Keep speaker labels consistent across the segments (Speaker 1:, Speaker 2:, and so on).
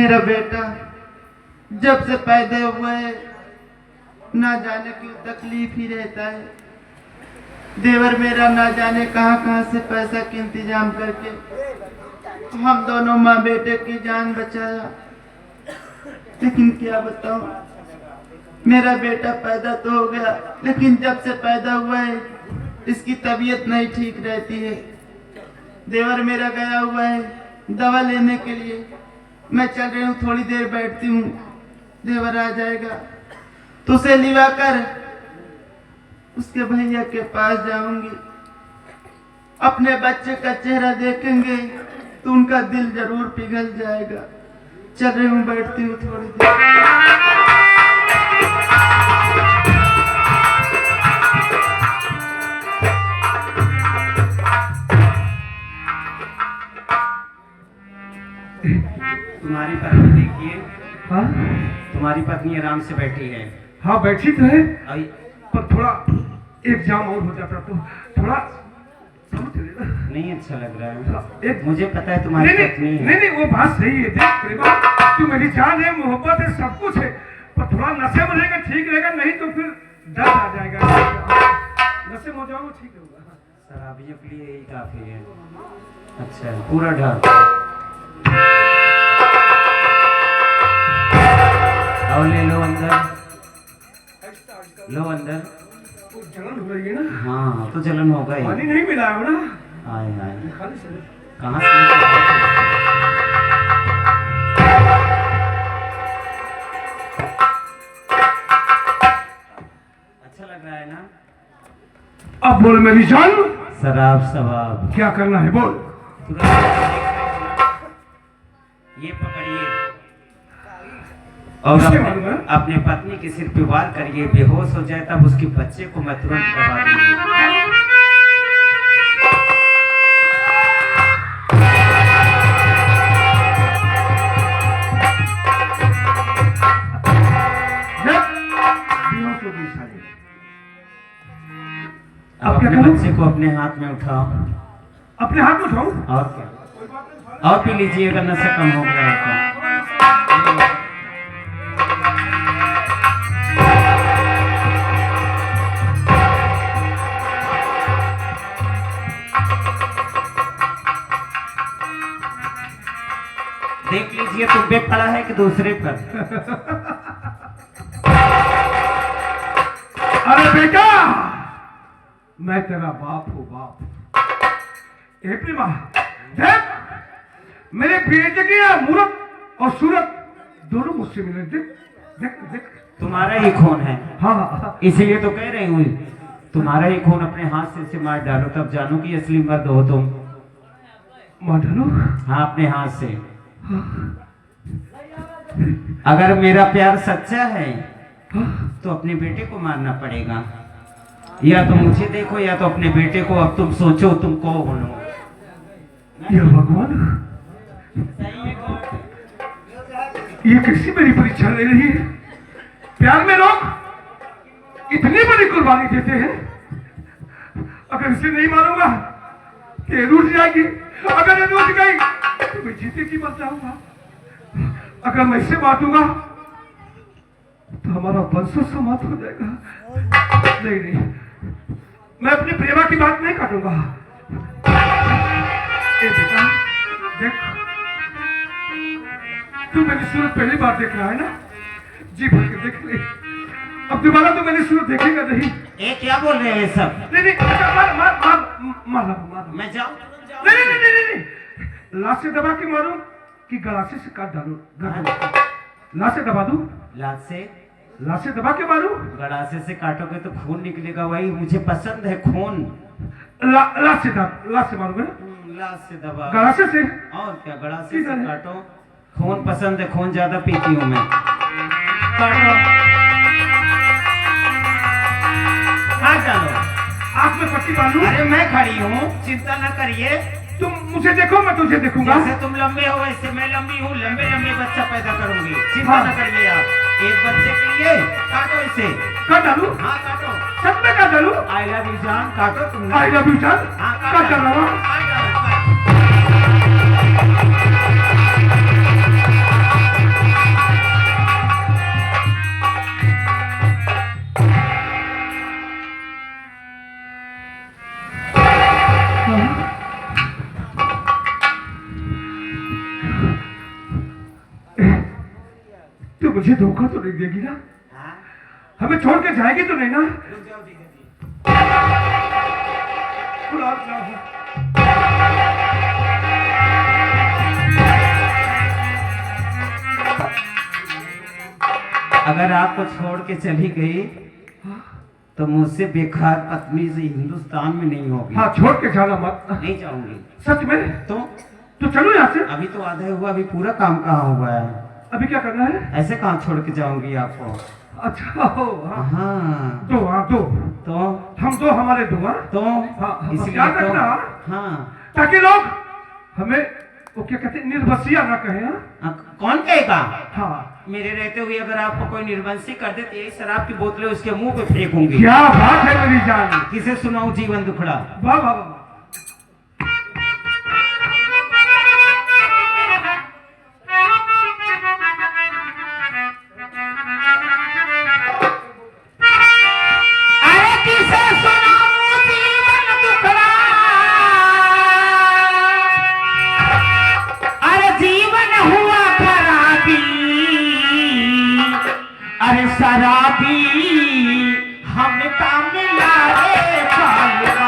Speaker 1: मेरा बेटा जब से पैदा हुआ है ना जाने क्यों तकलीफ ही रहता है। देवर मेरा ना जाने कहाँ से पैसा के इंतजाम करके हम दोनों माँ बेटे की जान बचाया। लेकिन क्या बताऊं, मेरा बेटा पैदा तो हो गया लेकिन जब से पैदा हुआ है इसकी तबीयत नहीं ठीक रहती है। देवर मेरा गया हुआ है दवा लेने के लिए, मैं चल रही हूँ, थोड़ी देर बैठती हूँ, देवर आ जाएगा तो उसे लिवा कर उसके भैया के पास जाऊंगी। अपने बच्चे का चेहरा देखेंगे तो उनका दिल जरूर पिघल जाएगा। चल रही हूँ, बैठती हूँ थोड़ी देर।
Speaker 2: तुम्हारी पत्नी देखिए।
Speaker 3: हाँ
Speaker 2: तुम्हारी पत्नी आराम से बैठी है।
Speaker 3: हाँ बैठी तो है
Speaker 2: आई
Speaker 3: पर थोड़ा एक जाम और हो जाता तो थोड़ा समझ लेना।
Speaker 2: नहीं अच्छा लग रहा है।
Speaker 3: एक
Speaker 2: मुझे पता है तुम्हारी
Speaker 3: नहीं
Speaker 2: पत्नी है।
Speaker 3: नहीं वो बात सही है। देख प्रेमा, तू मेरी जान है, मोहब्बत है, सब कुछ है, पर थोड़ा नशे में रहेगा ठीक रहेगा, नहीं तो फिर दर्द आ जाएगा। नशे में हो जाओ ठीक होगा।
Speaker 2: शराबियों के लिए यही काफी है। अच्छा पूरा ढक और ले लो अंदर, लो अंदर।
Speaker 3: वो जलन हो रही है ना।
Speaker 2: हाँ तो जलन होगा ही।
Speaker 3: पानी नहीं मिला है ना।
Speaker 2: आए आए
Speaker 3: खाली से
Speaker 2: कहाँ से? अच्छा लग रहा है ना?
Speaker 3: अब बोल मेरी जान,
Speaker 2: शराब सवाब
Speaker 3: क्या करना है बोल।
Speaker 2: ये पकड़िए और अपने पत्नी के सिर पे वार करिए, बेहोश हो जाए तब उसके बच्चे को मैं तुरंत दबा दूंगी। अब अपने बच्चे को अपने हाथ में उठाओ।
Speaker 3: अपने हाथ में उठाऊं?
Speaker 2: और क्या, और पी लीजिए अगर नशा कम हो गया है तो। देख लीजिए तुम पे खड़ा है कि दूसरे पर।
Speaker 3: अरे बेटा, मैं तेरा बाप हूँ बाप। ए प्रेमा, देख मेरे बेटे की मूरत और सूरत दोनों मुझसे मिले। देख देख देख
Speaker 2: तुम्हारा ही खून है।
Speaker 3: हाँ
Speaker 2: इसीलिए तो कह रही हूँ तुम्हारा ही खून अपने हाथ से इसे मार डालो, तब जानो कि असली मर्द हो तुम।
Speaker 3: मार डालो?
Speaker 2: हाँ अपने हाथ से। अगर मेरा प्यार सच्चा है तो अपने बेटे को मारना पड़ेगा। या तो मुझे देखो या तो अपने बेटे को। अब तुम सोचो तुम कौन हो।
Speaker 3: या भगवान, ये कैसी मेरी परीक्षा ले रही है। प्यार में लोग इतनी बड़ी कुर्बानी देते हैं। अगर इसे नहीं मारूंगा तो ये रूठ जाएगी, अगर ये रूठ गई तो मैं जीते की मर जाऊंगा। अगर मैं इसे मारूंगा तो हमारा वंश समाप्त हो जाएगा। नहीं नहीं, मैं अपनी प्रेमा की बात नहीं काटूंगा। ए बेटा देख, तू मेरी सूरत पहली बार देख रहा है ना, जी भर के देख ले। अब दोबारा तो मेरी सूरत देखेगा नहीं।
Speaker 2: ये क्या बोल रहे हैं सब?
Speaker 3: नहीं मार मार मार मार।
Speaker 2: मैं जाऊं?
Speaker 3: नहीं, लाश से दबा के मारूं कि गलासे से काट डालूं? लाश से दबा दूं? लाश से दबा के मारूं?
Speaker 2: गड़ासे से काटोगे तो खून निकलेगा, वही मुझे पसंद है खून।
Speaker 3: लाश से मारूंगा?
Speaker 2: लाश से दबा।
Speaker 3: गलासे से?
Speaker 2: और क्या, गड़ासे से काटो। खून पसंद है, खून ज्यादा पीती हूँ मैं। काटो, काट डालो।
Speaker 3: आँख में पट्टी बांधूं?
Speaker 2: अरे मैं खड़ी हूँ, चिंता न करिए।
Speaker 3: तुम मुझे देखो, मैं तुझे देखूंगा।
Speaker 2: जैसे तुम लंबे हो वैसे मैं लंबी हूँ। लंबे लंबे बच्चा पैदा करूंगी, चिंता न करिए आप। एक बच्चे के लिए काटो इसे।
Speaker 3: काट डालूं?
Speaker 2: हाँ काटो।
Speaker 3: सब में काट डालूं?
Speaker 2: आई लव यू जान, काटो तुम।
Speaker 3: आई लव यू जान?
Speaker 2: हाँ
Speaker 3: काट डालो।
Speaker 2: काट डालो।
Speaker 3: तू मुझे धोखा तो नहीं देगी ना?
Speaker 2: हाँ?
Speaker 3: हमें छोड़ के जाएगी तो नहीं ना?
Speaker 2: रुक जाओ जीजा जी।
Speaker 3: गुलाब जामुन।
Speaker 2: अगर आपको छोड़ के चली गई तो मुझसे बेकार पत्नी से हिंदुस्तान में नहीं होगी।
Speaker 3: हाँ, छोड़ के जाना मत।
Speaker 2: नहीं जाऊंगी।
Speaker 3: सच में?
Speaker 2: तो
Speaker 3: चलो यहाँ से।
Speaker 2: अभी तो आधा हुआ, अभी पूरा काम कहाँ हुआ है?
Speaker 3: अभी क्या करना है?
Speaker 2: ऐसे कहाँ छोड़ के जाऊंगी आपको?
Speaker 3: अच्छा हो। हाँ
Speaker 2: हाँ
Speaker 3: दो, हाँ दो।
Speaker 2: तो
Speaker 3: हम दो, हमारे दो। हाँ
Speaker 2: तो
Speaker 3: हाँ,
Speaker 2: इसलिए
Speaker 3: याद
Speaker 2: तो
Speaker 3: रखना,
Speaker 2: हाँ,
Speaker 3: ताकि लोग हमें वो क्या कहते हैं, निर्वसिया ना कहे। हाँ
Speaker 2: कौन कहेगा?
Speaker 3: हाँ,
Speaker 2: मेरे रहते हुए अगर आपको कोई निर्वंशी कर दे तो यही शराब की बोतलें उसके मुंह पे फेंकूंगी।
Speaker 3: क्या बात है मेरी जान।
Speaker 2: किसे सुनाऊं जीवन दुखड़ा?
Speaker 3: वाह वाह वाह।
Speaker 2: अरे किसे सुनाऊं जीवन दुखड़ा? अरे जीवन हुआ खराबी, अरे शराबी हम का मिला रे पालवा।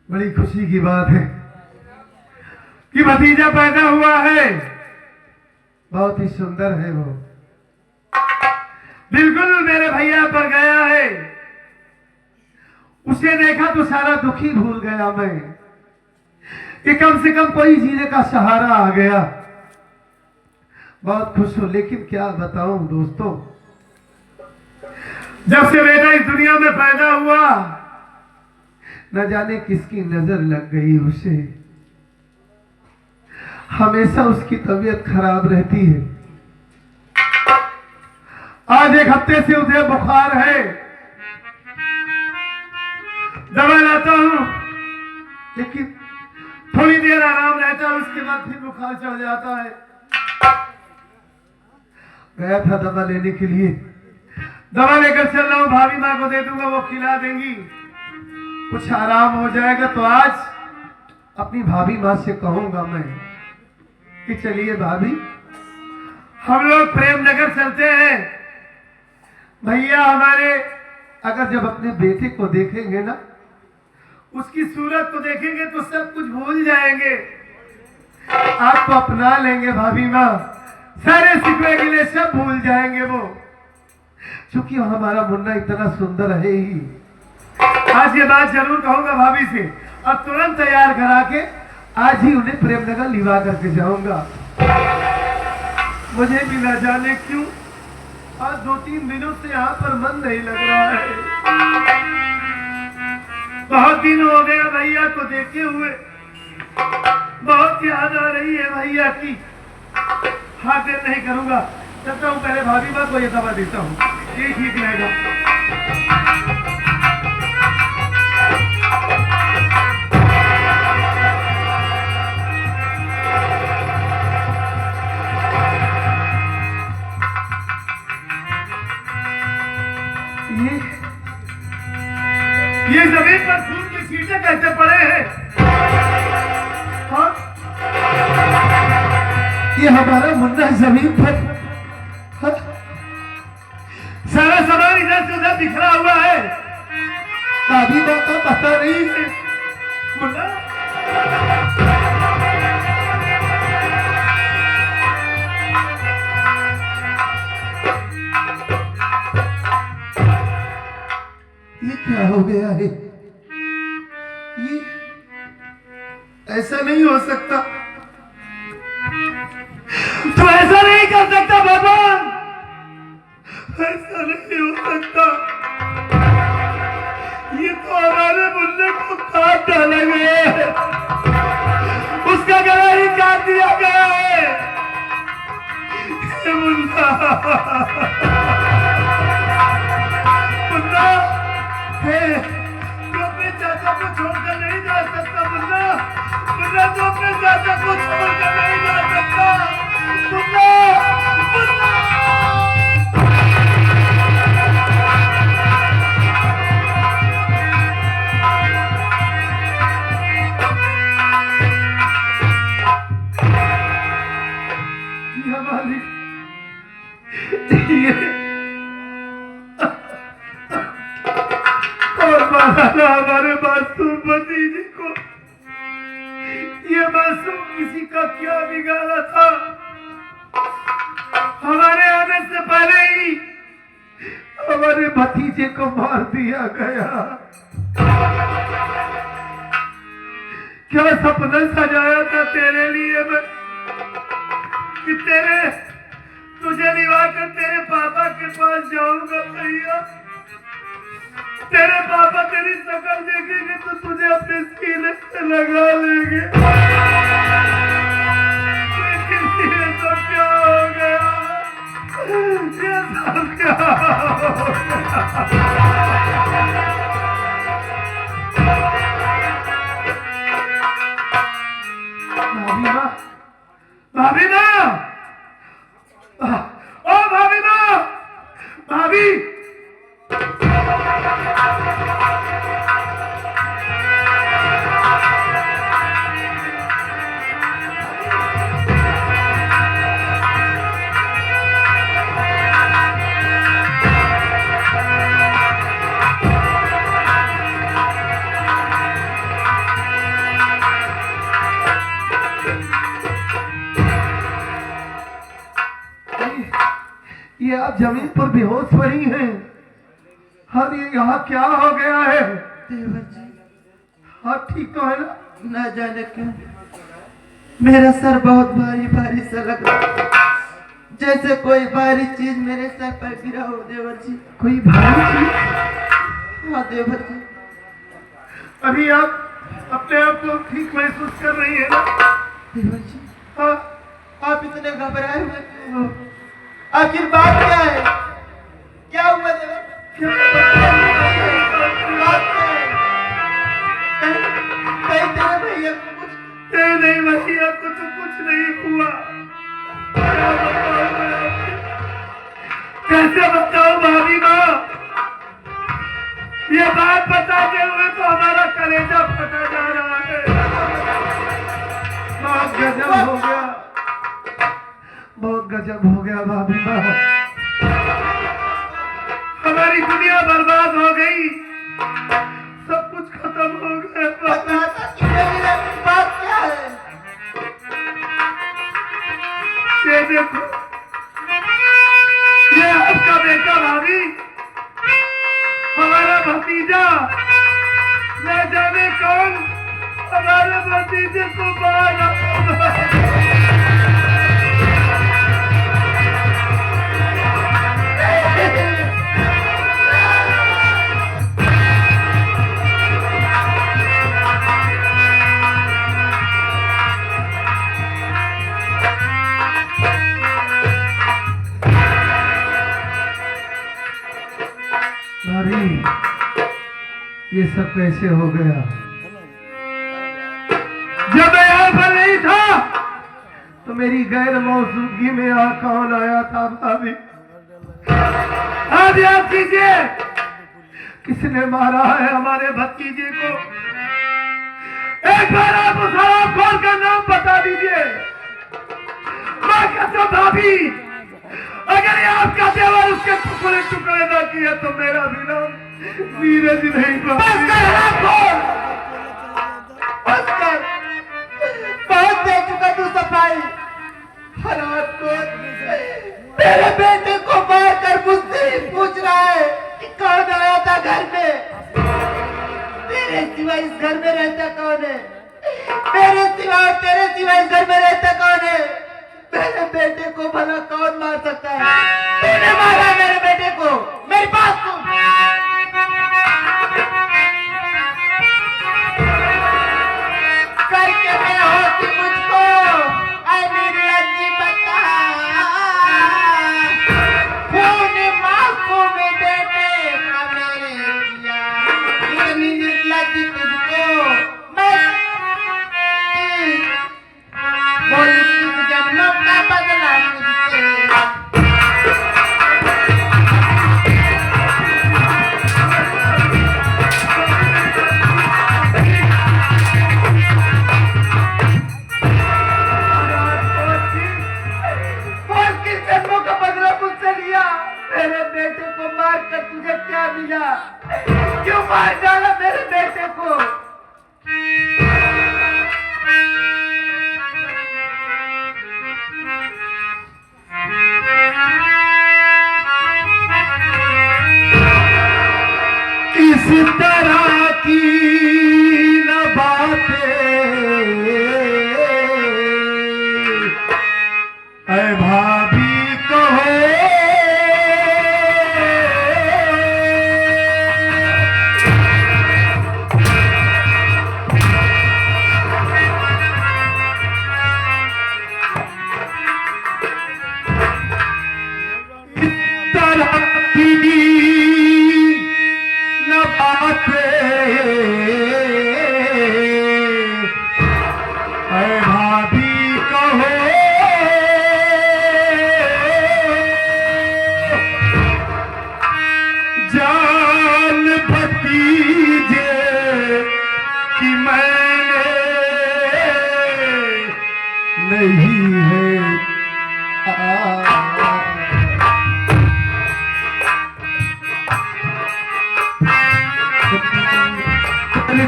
Speaker 3: बड़ी खुशी की बात है कि भतीजा पैदा हुआ है। बहुत ही सुंदर है वो, बिल्कुल मेरे भैया पर गया है। उसे देखा तो सारा दुखी भूल गया मैं, कि कम से कम कोई जीने का सहारा आ गया। बहुत खुश हूं, लेकिन क्या बताऊं दोस्तों, जब से बेटा इस दुनिया में पैदा हुआ, न जाने किसकी नजर लग गई उसे। हमेशा उसकी तबीयत खराब रहती है। आज एक हफ्ते से उसे बुखार है, दवा लाता हूं, लेकिन थोड़ी देर आराम रहता है, उसके बाद फिर बुखार चढ़ जाता है। गया था दवा लेने के लिए, दवा लेकर चल रहा हूं, भाभी माँ को दे दूंगा, वो खिला देंगी, कुछ आराम हो जाएगा। तो आज अपनी भाभी माँ से कहूंगा मैं कि चलिए भाभी, हम लोग प्रेमनगर चलते हैं। भैया हमारे अगर जब अपने बेटे को देखेंगे ना, उसकी सूरत को देखेंगे तो सब कुछ भूल जाएंगे, आपको अपना लेंगे भाभी माँ, सारे सिकवे गिले सब भूल जाएंगे वो, क्योंकि हमारा मुन्ना इतना सुंदर है ही। आज ये बात जरूर कहूंगा भाभी से, और तुरंत तैयार करा के आज ही उन्हें प्रेमनगर लिवा करके जाऊंगा। मुझे भी न जाने क्यों आज 2-3 दिनों से यहाँ पर मन नहीं लग रहा है। बहुत दिन हो गया भैया को देखे हुए, बहुत याद आ रही है भैया की। हाँ, देर नहीं करूंगा, चलता हूँ, पहले भाभी माँ को ये दवा देता हूँ, ये ठीक रहेगा। ये जमीन पर खून की छींटे कैसे पड़े हैं? हाँ? ये हमारा मुन्ना जमीन पर, हाँ? सारा सामान इधर से उधर बिखरा हुआ है, भाभी माँ को पता नहीं है। मुन्ना ये क्या हो गया है? ये ऐसा नहीं हो सकता, तो ऐसा नहीं कर सकता भगवान, ऐसा नहीं हो सकता। ये तो हमारे मुन्ने को काट डाला गया है, उसका गला ही काट दिया गया है। ये मुन्ना साला हमारे मासूम भतीजे को ये मासूम किसी का क्या बिगाड़ा था। हमारे आने से पहले ही हमारे भतीजे को मार दिया गया। क्या सपना सजाया था तेरे लिए मैं कि तुझे निभा कर तेरे पापा के पास जाऊंगा भैया। तेरे पापा तेरी शक्ल देखेंगे तो तुझे अपने सीने से लगा लेंगे। लेकिन ये सब क्या हो गया, ये सब क्या हो गया। भाभी माँ, ओ भाभी माँ, भाभी। ये आप जमीन पर बेहोश पड़ी हैं। और ये यहाँ क्या हो गया है?
Speaker 1: देवर जी,
Speaker 3: आप ठीक तो है ना?
Speaker 1: ना जाने क्यों मेरा सर बहुत भारी भारी सा लग रहा है, जैसे कोई भारी चीज मेरे सर पर गिरा हो। देवर जी,
Speaker 3: कोई भारी चीज?
Speaker 1: हाँ देवर जी।
Speaker 3: अभी आप अपने आप को ठीक महसूस कर रही है ना?
Speaker 1: देवर जी,
Speaker 3: हाँ।
Speaker 1: आप इतने घबराए हुए क्यों हो? आखिर बात क्या है? क्या हुआ देवर?
Speaker 3: क्या
Speaker 1: बात क्या है? कहीं तेरे भैया को कुछ?
Speaker 3: नहीं भैया को तो कुछ नहीं हुआ। क्या बताऊं मैं आपको? कैसे बताऊं भाभी माँ? ये बात बताते हुए तो हमारा कलेजा फटा जा रहा है। बहुत गजब हो गया, बहुत गजब हो गया भाभी माँ। हमारी दुनिया बर्बाद हो गई, सब कुछ खत्म हो गया।
Speaker 1: बात क्या है?
Speaker 3: ये देखो, ये आपका बेटा भाभी, हमारा भतीजा, न जाने कौन हमारे भतीजे को मारा। ये सब कैसे हो गया? जब मैं यहाँ पर नहीं था तो मेरी गैर मौजूदगी में यहाँ कौन आया था भाभी? आप याद कीजिए, किसने मारा है हमारे भतीजे को? एक बार आप उस हरामखोर का नाम बता दीजिए। मैं कहता भाभी, अगर ये आपका देवर उसके टुकड़े टुकड़े ना किया तो मेरा भी नाम नीरज नहीं।
Speaker 1: बहुत दे चुका तू सफाई। हरामखोर, तेरे बेटे को मार कर मुझसे ही पूछ रहा है कि कौन आया था घर में। तेरे सिवा इस घर में रहता कौन है? मेरे सिवा और तेरे सिवा इस घर में रहता कौन है? मेरे बेटे को भला कौन मार सकता है? तूने मारा मेरे बेटे को। मेरी बात सुन। करके मैं होती मुझको ऐ निर्लज्जी बता, खून मासूम बेटे का मेरे किया, इतनी निर्लज्जी तुझको मैं बोली, किस जन्मों का बदला मुझसे। कर तुझे क्या मिला? क्यों मार डाला मेरे बेटे को?
Speaker 3: इस तरह की न बातें ऐ भाभी कहो, इस तरह की ऐ भाभी कहो, जान भतीजे कि मैंने नहीं है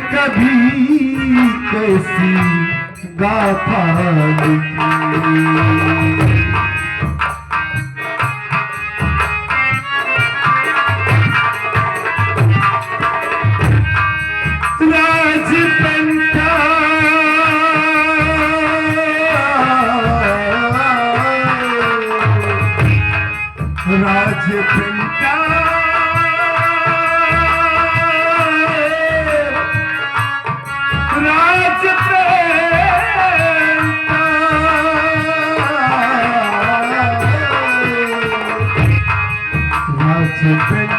Speaker 3: कभी कैसी गाथा लिखी। राजपंता राजपंता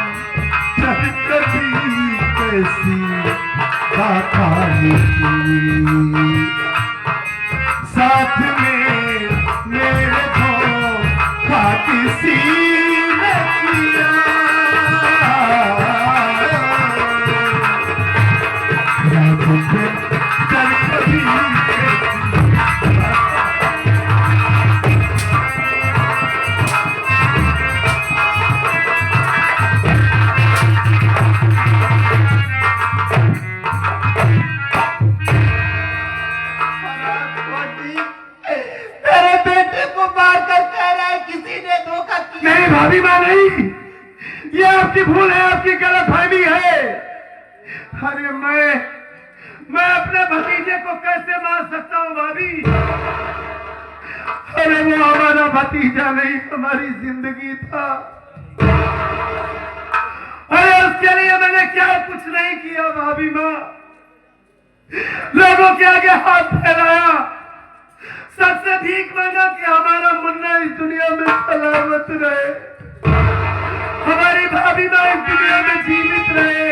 Speaker 3: कभी कैसी गाथा लिखी, साथ में मेरे धोखा किसी ने किया। कभी
Speaker 1: मेरे बेटे को मारकर कह रहा है किसी ने धोखा किया।
Speaker 3: नहीं भाभी, मैं नहीं, ये आपकी भूल है, आपकी गलतफहमी है। अरे मैं अपने भतीजे को कैसे मार सकता हूँ भाभी? अरे वो हमारा भतीजा नहीं, हमारी जिंदगी था। अरे उसके लिए मैंने क्या कुछ नहीं किया भाभी माँ। लोगों के आगे हाथ फैलाया, सबसे भीख मांगा कि हमारा मुन्ना इस दुनिया में सलामत रहे, हमारी भाभी माँ इस दुनिया में जीवित रहे।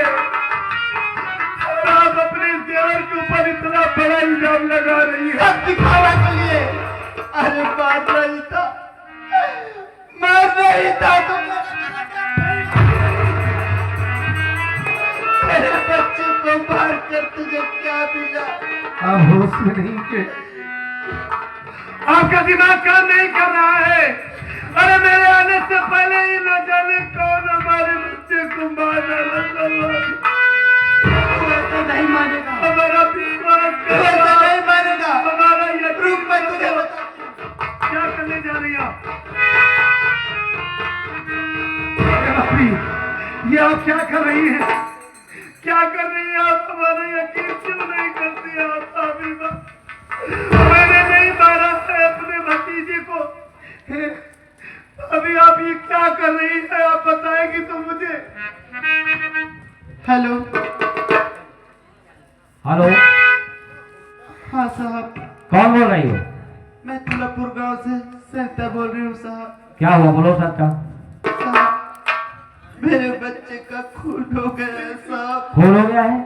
Speaker 3: और आप अपने देवर के ऊपर इतना बड़ा इल्जाम लगा रही है।
Speaker 1: सब दिखावा के लिए। अरे मार नहीं था, मार नहीं था तो मेरे बच्चे को मार कर तुझे क्या मिला?
Speaker 3: आप होश में नहीं थे, आपका दिमाग काम नहीं कर रहा है। अरे मेरे आने से पहले ही न जाने कौन हमारे बच्चे को मार डाला।
Speaker 1: तो नहीं मानेगा,
Speaker 3: हमारा विश्वास
Speaker 1: तो नहीं मानेगा।
Speaker 3: हमारा ये
Speaker 1: रुक, मैं तुझे बता।
Speaker 3: क्या करने जा रही आप? भाभी, ये आप क्या कर रही हैं? क्या कर रही हैं आप? हमारा यकीन क्यों नहीं करती आप भाभी माँ? मैंने नहीं मारा है अपने भतीजे को। अभी आप ये क्या कर रही है? आप बताएंगी तो मुझे।
Speaker 1: हेलो।
Speaker 2: हेलो,
Speaker 1: हाँ साहब,
Speaker 2: कौन बोल रही हो?
Speaker 1: मैं तुलापुर गांव से सरिता बोल रही हूँ साहब।
Speaker 2: क्या हुआ, बोलो सच्चा।
Speaker 1: साहब, मेरे बच्चे का खून हो गया है साहब।
Speaker 2: खून हो गया है?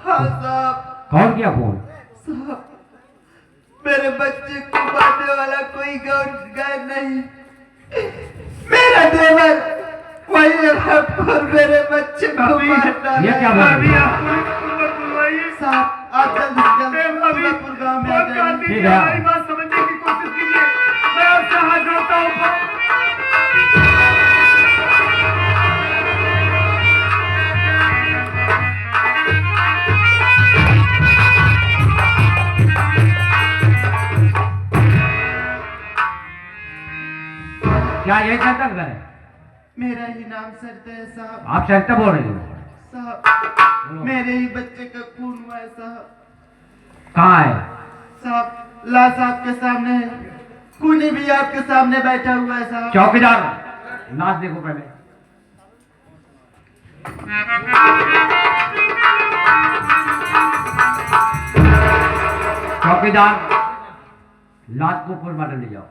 Speaker 1: हाँ साहब।
Speaker 2: कौन किया खून?
Speaker 1: साहब, मेरे बच्चे को मारने वाला कोई गैर नहीं, मेरा देवर वही है और मेरे बच्चे को मार डाला।
Speaker 2: ये क्या बात है?
Speaker 1: साहब, आप जल्द से जल्द तुलापुर गांव में आ जाइए।
Speaker 2: ठीक है।
Speaker 3: हमारी बात समझने की कोशिश कीजिए। मैं आपसे हाथ जोड़ता हूँ। नाम का है?
Speaker 1: मेरा ही नाम सरते है साहब।
Speaker 3: आप सरिता बोल रहे हो?
Speaker 1: साहब मेरे ही बच्चे का खून हुआ है साहब।
Speaker 3: कहाँ है?
Speaker 1: साहब लाश आपके सामने है, खूनी भी आपके सामने बैठा हुआ है साहब।
Speaker 3: चौकीदार लाश देखो पहले। चौकीदार लाश को पोस्टमार्टम ले जाओ।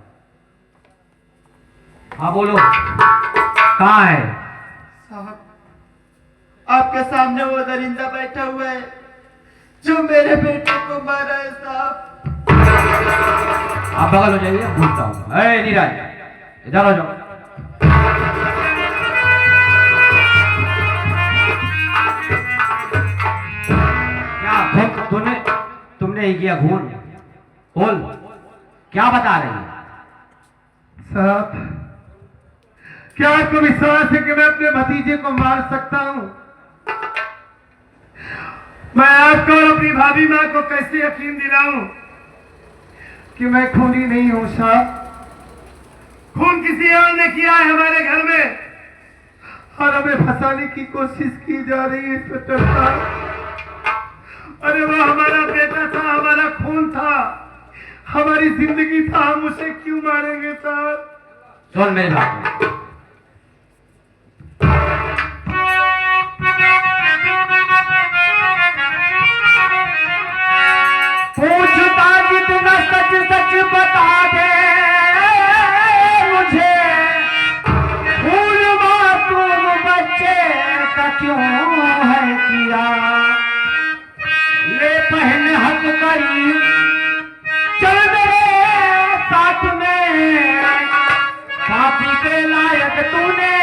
Speaker 3: हाँ बोलो, कहाँ है?
Speaker 1: साहब आपके सामने वो दरिंदा बैठा हुआ है जो मेरे बेटे को मारा है साहब।
Speaker 3: आप बगल हो जाइए, पूछता हूँ। ए नीरज, इधर हो जाओ। क्या तुमने ही किया खून? बोल, क्या बता रही है?
Speaker 1: साहब क्या आपको विश्वास है कि मैं अपने भतीजे को मार सकता हूं? मैं आपको और अपनी भाभी मां को कैसे यकीन दिलाऊं कि मैं खूनी नहीं हूं साहब? खून किसी और ने किया है हमारे घर में और हमें फंसाने की कोशिश की जा रही है इंस्पेक्टर साहब। अरे वो हमारा बेटा था, हमारा खून था, हमारी जिंदगी था, हम उसे क्यों मारेंगे साहब?
Speaker 3: सुन मेरी बात,
Speaker 2: पूछता जितना सच सच बता दे मुझे, फूल मासूम बच्चे का क्यों है किया? ले पहन हक करी चल मेरे साथ में, काफी के लायक तूने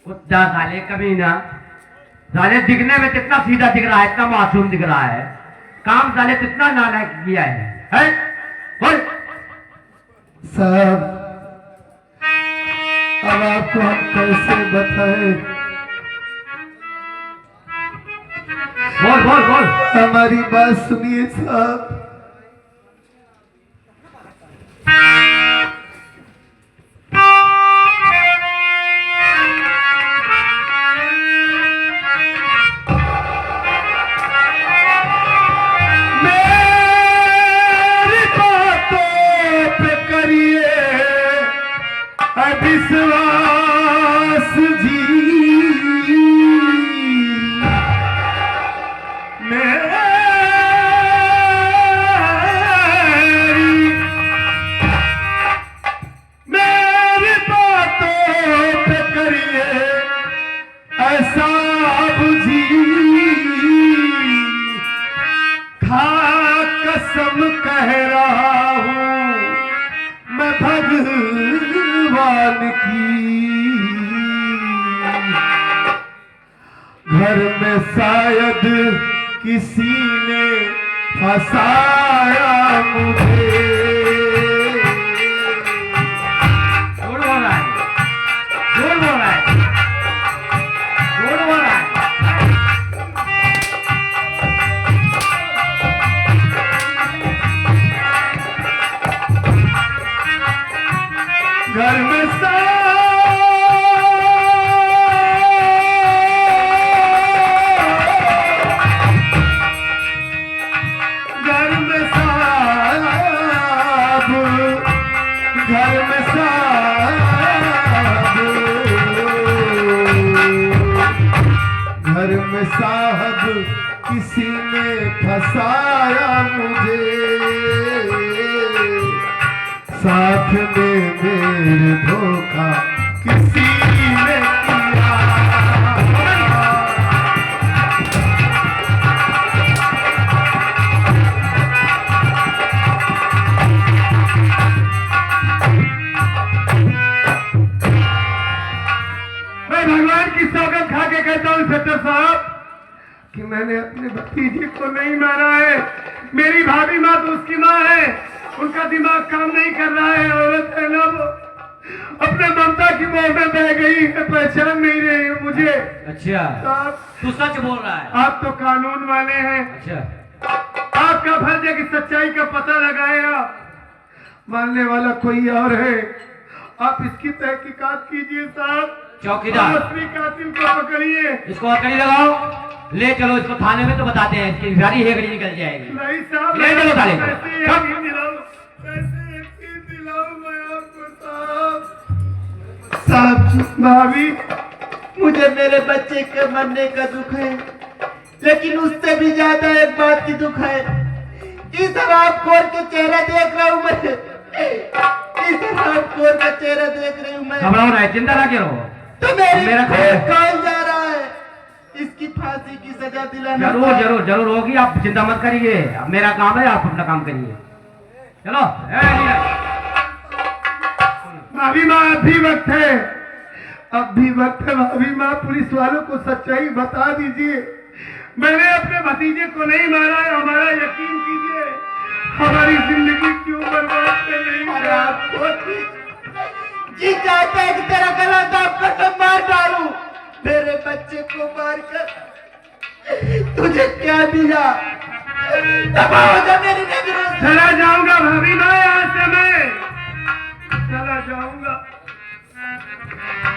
Speaker 3: कुत्ता साले कभी ना साले दिखने में कितना सीधा दिख रहा है, इतना मासूम दिख रहा है, काम साले कितना नालायक किया है? बोल।
Speaker 1: साहब अब आपको हम कैसे बताएं?
Speaker 3: बोल बोल बोल।
Speaker 1: हमारी बात सुनिए साहब। विश्वास जी मेरी बातों पे करिए ऐसा अब जी, खा कसम कह रहा हूँ मैं भगवान की। घर में शायद किसी ने फंसाया मुझे।
Speaker 3: झूठ बोल रहा है, झूठ बोल रहा है, झूठ बोल रहा है।
Speaker 1: घर में साहब किसी ने फंसाया मुझे, साथ में मेरे धोखा किसी ने किया। मैं भगवान की सौगंध खा के कहता हूँ इंस्पेक्टर साहब कि मैंने अपने भतीजे को नहीं मारा है। मेरी भाभी माँ तो उसकी माँ है,
Speaker 3: उनका दिमाग काम नहीं कर रहा है। औरत है ना वो, अपने ममता की मोह में बह गई है, पहचान नहीं रही है मुझे।
Speaker 2: अच्छा, तू सच बोल रहा है?
Speaker 3: आप तो कानून वाले हैं।
Speaker 2: अच्छा,
Speaker 3: आपका फर्ज है कि सच्चाई का पता लगाए। आप मानने वाला कोई और है, आप इसकी तहकीकात कीजिए साहब।
Speaker 2: चौकीदार,
Speaker 3: असली कातिल को पकड़िए।
Speaker 2: इसको हथकड़ी लगाओ, ले चलो इसको थाने में, तो बताते हैं इसकी सारी हेगड़ी निकल जाएगी।
Speaker 3: नहीं साहब,
Speaker 2: ले चलो थाने को।
Speaker 3: कैसे यकीन दिलाऊं, कैसे यकीन दिलाऊं मैं आपको साहब।
Speaker 1: साहब
Speaker 3: भाभी,
Speaker 1: मुझे मेरे बच्चे के मरने का दुख है, लेकिन उससे भी ज्यादा एक बात की दुख है। इस हरामखोर के चेहरा देख रहा हूँ मैं, इस हरामखोर का चेहरा देख रही हूँ मैं।
Speaker 2: घबराओ ना, चिंता ना करो।
Speaker 1: तो मेरी
Speaker 2: मेरा
Speaker 1: खून कौन जा रहा है? इसकी फांसी की सजा दिलाना।
Speaker 2: जरूर जरूर जरूर होगी, आप चिंता मत करिए। अब मेरा काम है, आप अपना काम करिए। चलो।
Speaker 3: भाभी माँ, अब भी वक्त है, अब भी वक्त है। भाभी माँ, पुलिस वालों को सच्चाई बता दीजिए। मैंने अपने भतीजे को नहीं मारा है, हमारा यकीन कीजिए। हमारी जिंदगी क्यों बर्बाद कर रही है?
Speaker 1: आपको जी चाहता है कि तेरा गला दाब कर मैं मार डालूं। मेरे बच्चे को मारकर तुझे क्या मिला? दबा हो जा मेरी नजरों से।
Speaker 3: चला जाऊंगा भाभी माँ, यहाँ से मैं चला जाऊंगा।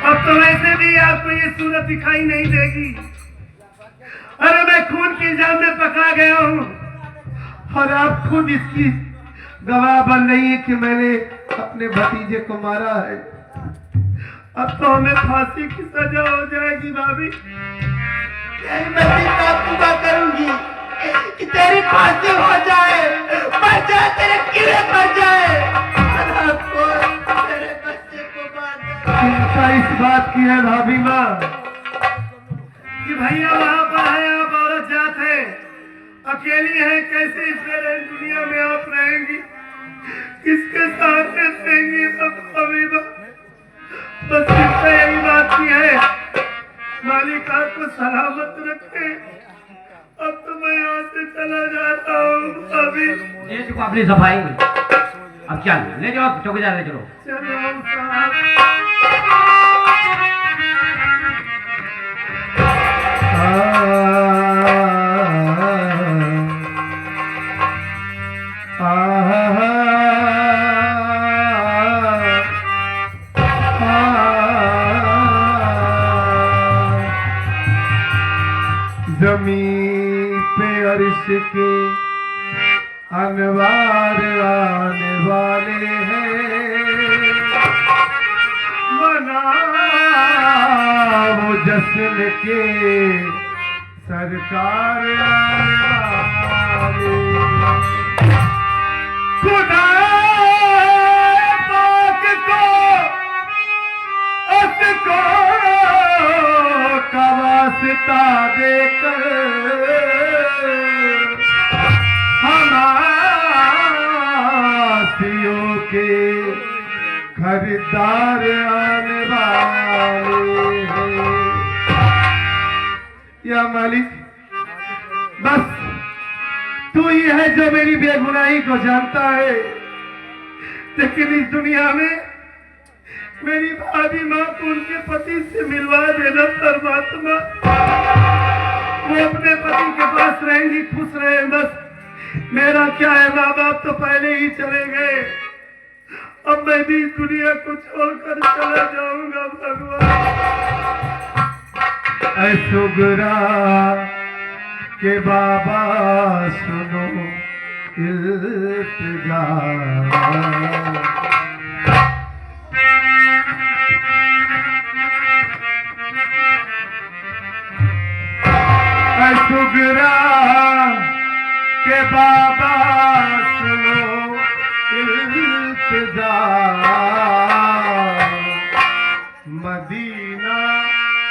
Speaker 3: अब तो वैसे भी आपको ये सूरत दिखाई नहीं देगी। अरे मैं खून के इल्जाम में पकड़ा गया हूँ, और आप खुद इसकी गवाह बन रही है कि मैंने अपने भतीजे को मारा है। अब तो हमें फांसी की सजा हो जाएगी भाभी।
Speaker 1: मैं जितना दुआ करूंगी कि तेरी फांसी हो जाए, मर जाए, तेरे कीड़े मर जाए। आपको मेरे बच्चे को मार डाला।
Speaker 3: चिंता इस बात की है भाभी माँ कि भैया वहाँ पर है, आप औरत जात है, अकेली है, कैसे इस दुनिया में आप रहेंगी? किसके साथ रहेंगी? भाभी माँ, बस चिंता यही बात की है, मालिक आपको सलामत रखे। अब तो मैं यहाँ से चला जाता हूँ अभी।
Speaker 2: ये चुका अपनी सफाई। अब चल, ले जाओ चौकीदार, ले चलो।
Speaker 3: चलो साहब। जमीन पे अर्श के अनवार आने वाले हैं, मना वो जश्न के सरकार आने वाले। खुदा पाक को उसको का वास्ता देकर हमासियों के खरीदार आने वाले हैं। या मालिक, बस तू ही है जो मेरी बेगुनाही को जानता है, लेकिन इस दुनिया में मेरी भाभी माँ को उनके पति से मिलवा देना परमात्मा। वो अपने पति के पास रहेंगी, खुश रहे बस। मेरा क्या है, माँ बाप तो पहले ही चले गए, अब मैं भी इस दुनिया को छोड़कर चला जाऊंगा। भगवान ऐ सुगरा के बाबा सुनो इल्तिजा। सुगरा के बाबा सुनो इल्तिजा, मदीना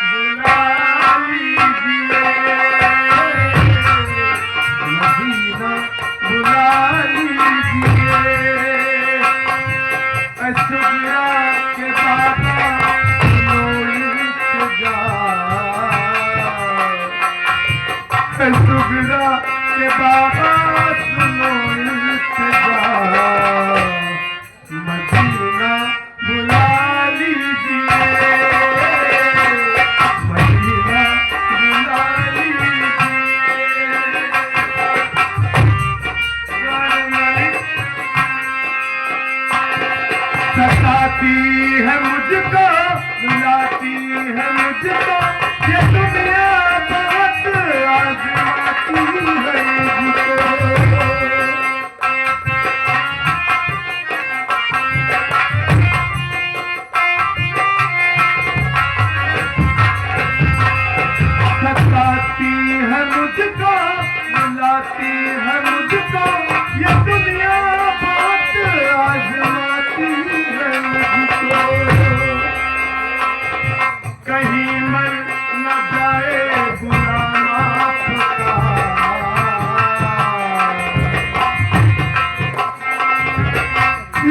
Speaker 3: बुला लीजिए, मदीना बुला लीजिए। सुगरा के बाबा सुनो इल्तिजा, सुगरा के बाबा सुनो इल्तिजा।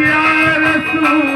Speaker 3: या रसूल